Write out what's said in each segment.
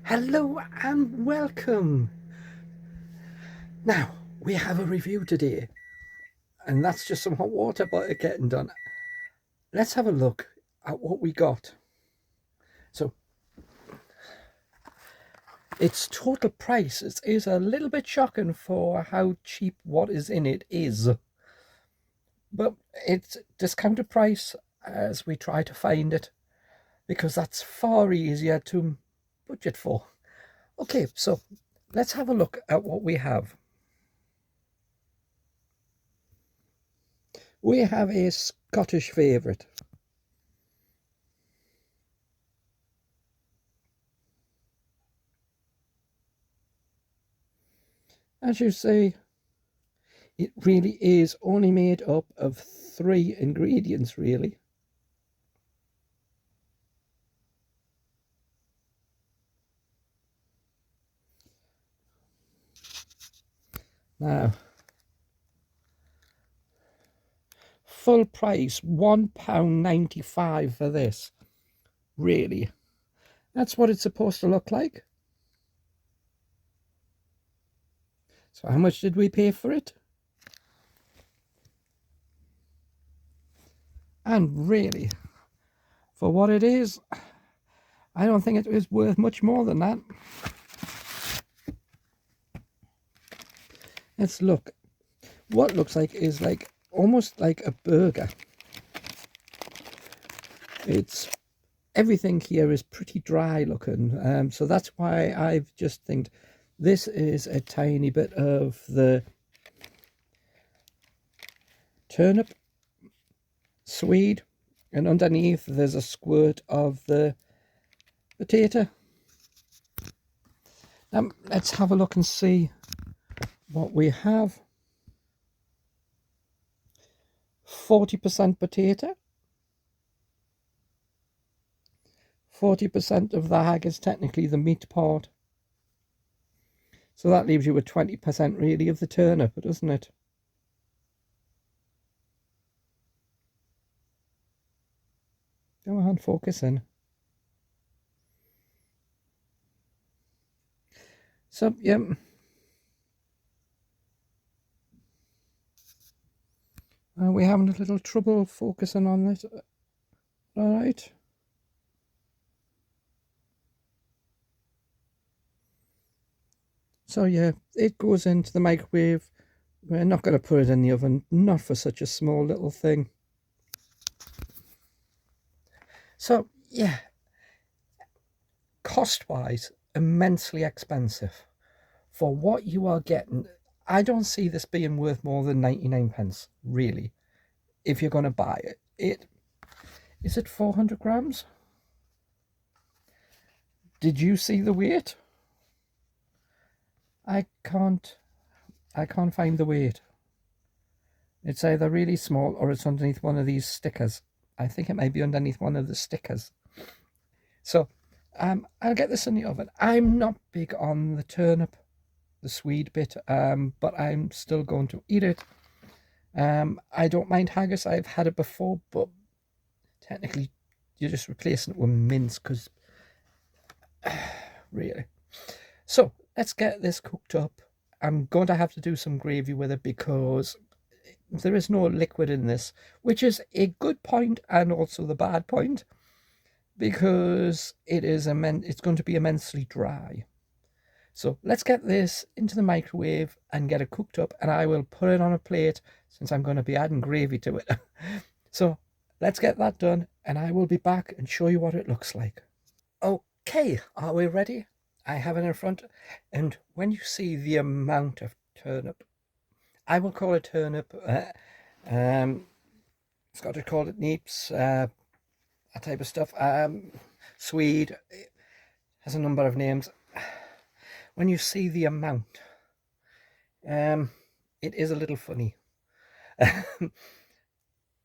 Hello and welcome. Now, we have a review today, and that's just some hot water butter getting done. Let's have a look at what we got. So, its total price is a little bit shocking for how cheap what is in it is. But it's discounted price as we try to find it, because that's far easier to budget for. Okay, so let's have a look at what we have. We have a Scottish favourite. As you see, it really is only made up of 3 ingredients, really. Now, full price £1.95 for this. Really, that's what it's supposed to look like. So how much did we pay for it? And really, for what it is, I don't think it is worth much more than that. Let's look. What looks like is like almost like a burger. It's everything here is pretty dry looking, so that's why I've just think this is a tiny bit of the turnip, Swede, and underneath there's a squirt of the potato. Now let's have a look and see what we have. 40% potato, 40% of the haggis, technically the meat part. So that leaves you with 20% really of the turnip, doesn't it? Go on, focus in. So, yeah. We're having a little trouble focusing on it. All right. So yeah, it goes into the microwave. We're not going to put it in the oven, not for such a small little thing. So yeah, cost-wise, immensely expensive. For what you are getting, I don't see this being worth more than 99 pence, really, if you're going to buy it. Is it 400 grams? Did you see the weight? I can't find the weight. It's either really small or it's underneath one of these stickers. I think it might be underneath one of the stickers. So I'll get this in the oven. I'm not big on the turnip, the Swede bit, but I'm still going to eat it. I don't mind haggis. I've had it before, but technically you're just replacing it with mince, because really. So let's get this cooked up. I'm going to have to do some gravy with it because there is no liquid in this, which is a good point and also the bad point, because it's going to be immensely dry. So let's get this into the microwave and get it cooked up, and I will put it on a plate since I'm going to be adding gravy to it. So let's get that done, and I will be back and show you what it looks like. Okay, are we ready? I have it in front, and when you see the amount of turnip, I will call it turnip, Scottish call it neeps, that type of stuff. Swede has a number of names. When you see the amount, it is a little funny.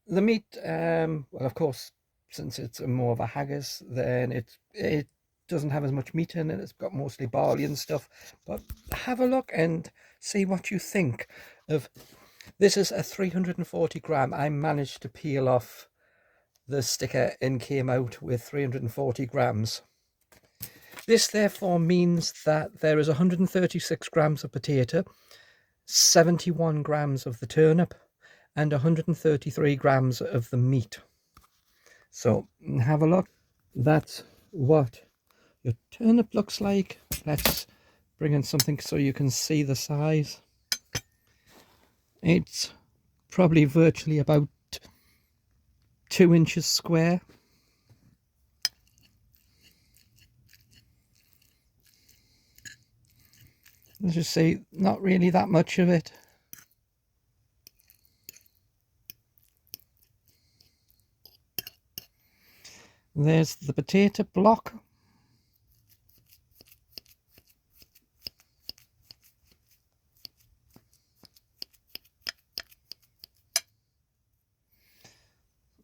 The meat, well, of course, since it's more of a haggis, then it doesn't have as much meat in it. It's got mostly barley and stuff. But have a look and see what you think of. This is a 340 gram. I managed to peel off the sticker and came out with 340 grams. This therefore means that there is 136 grams of potato, 71 grams of the turnip, and 133 grams of the meat. So have a look. That's what your turnip looks like. Let's bring in something so you can see the size. It's probably virtually about 2 inches square. Let's just say not really that much of it. There's the potato block.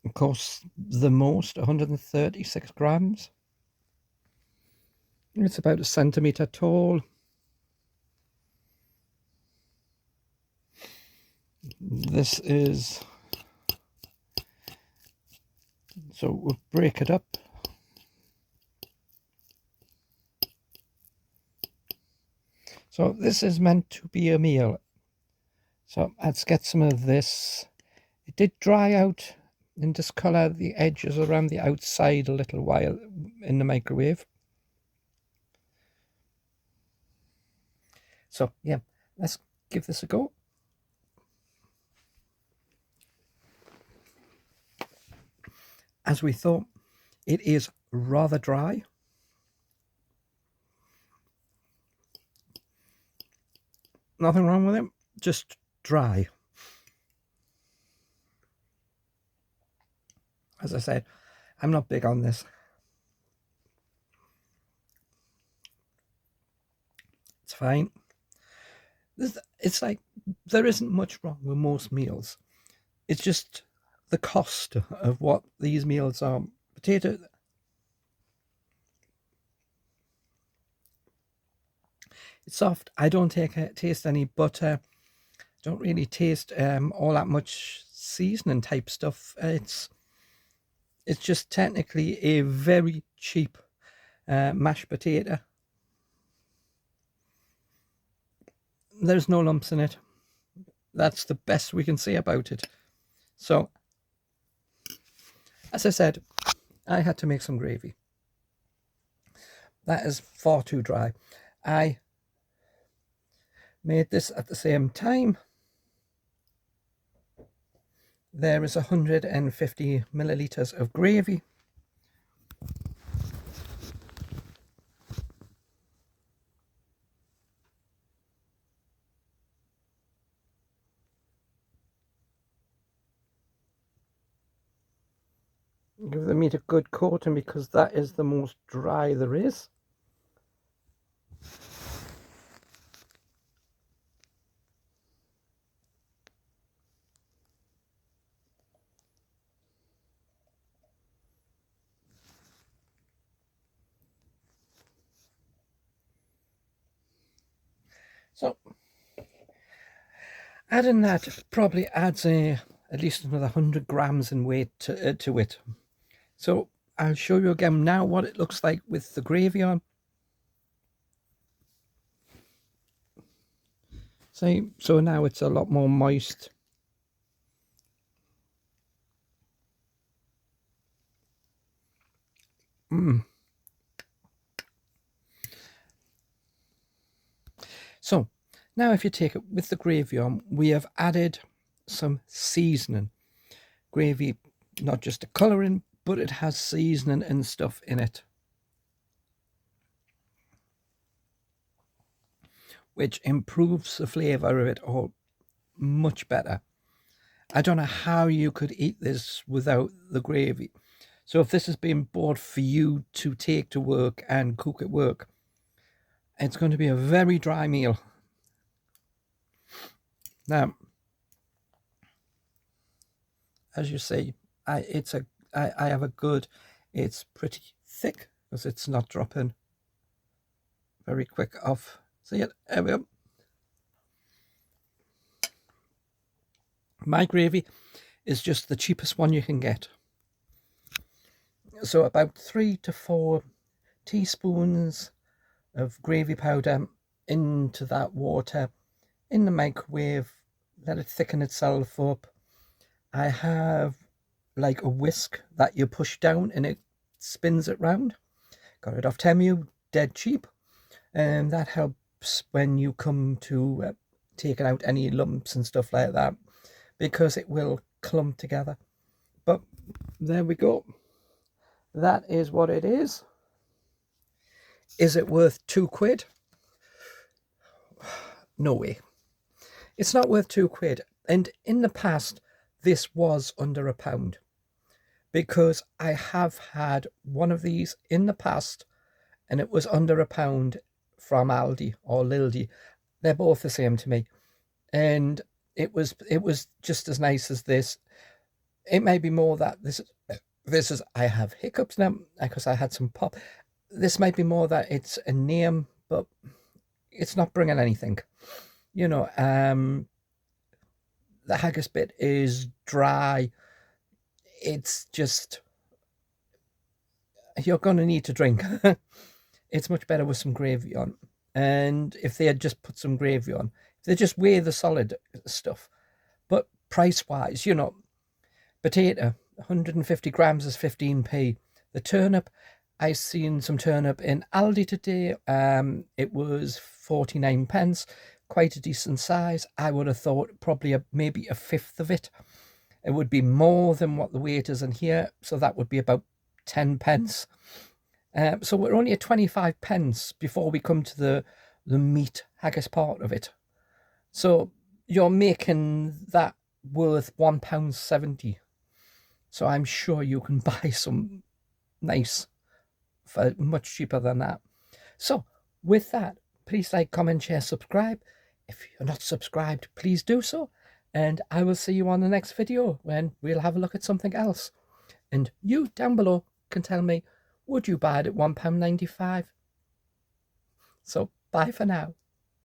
Of course, the most, 136 grams. It's about 1 centimetre tall. This is, so we'll break it up. So this is meant to be a meal. So let's get some of this. It did dry out and discolour the edges around the outside a little while in the microwave. So yeah, let's give this a go. As we thought, it is rather dry. Nothing wrong with it, just dry. As I said, I'm not big on this. It's fine. It's like there isn't much wrong with most meals. It's just the cost of what these meals are. Potato, it's soft. I don't taste any butter. Don't really taste all that much seasoning type stuff. It's just technically a very cheap mashed potato. There's no lumps in it. That's the best we can say about it. So, as I said, I had to make some gravy. That is far too dry. I made this at the same time. There is 150 millilitres of gravy. Give the meat a good coating because that is the most dry there is. So, adding that probably adds at least another 100 grams in weight to it. So, I'll show you again now what it looks like with the gravy on. See, so now it's a lot more moist. So, now if you take it with the gravy on, we have added some seasoning. Gravy, not just a colouring, but it has seasoning and stuff in it, which improves the flavour of it all much better. I don't know how you could eat this without the gravy. So if this has been bought for you to take to work and cook at work, it's going to be a very dry meal. Now, as you see, I have a good, it's pretty thick because it's not dropping very quick off. See it? There we go. My gravy is just the cheapest one you can get. So about 3 to 4 teaspoons of gravy powder into that water in the microwave, let it thicken itself up. I have like a whisk that you push down and it spins it round. Got it off Temu, dead cheap, and that helps when you come to taking out any lumps and stuff like that, because it will clump together. But there we go. That is what it is. Is it worth £2? No way. It's not worth £2. And in the past, this was under £1, because I have had one of these in the past and it was under £1 from Aldi or Lidl. They're both the same to me. And it was just as nice as this. It may be more that this is I have hiccups now because I had some pop. This might be more that it's a name, but it's not bringing anything. You know, the haggis bit is dry. It's just, you're going to need to drink. It's much better with some gravy on. And if they had just put some gravy on, if they just weigh the solid stuff. But price-wise, you know, potato, 150 grams is 15p. The turnip, I seen some turnip in Aldi today. It was 49 pence, quite a decent size. I would have thought probably maybe a fifth of it. It would be more than what the weight is in here, so that would be about 10 pence. So we're only at 25 pence before we come to the meat haggis part of it. So you're making that worth £1.70. So I'm sure you can buy some nice for much cheaper than that. So with that, please like, comment, share, subscribe. If you're not subscribed, please do so. And I will see you on the next video when we'll have a look at something else. And you down below can tell me, would you buy it at £1.95? So bye for now.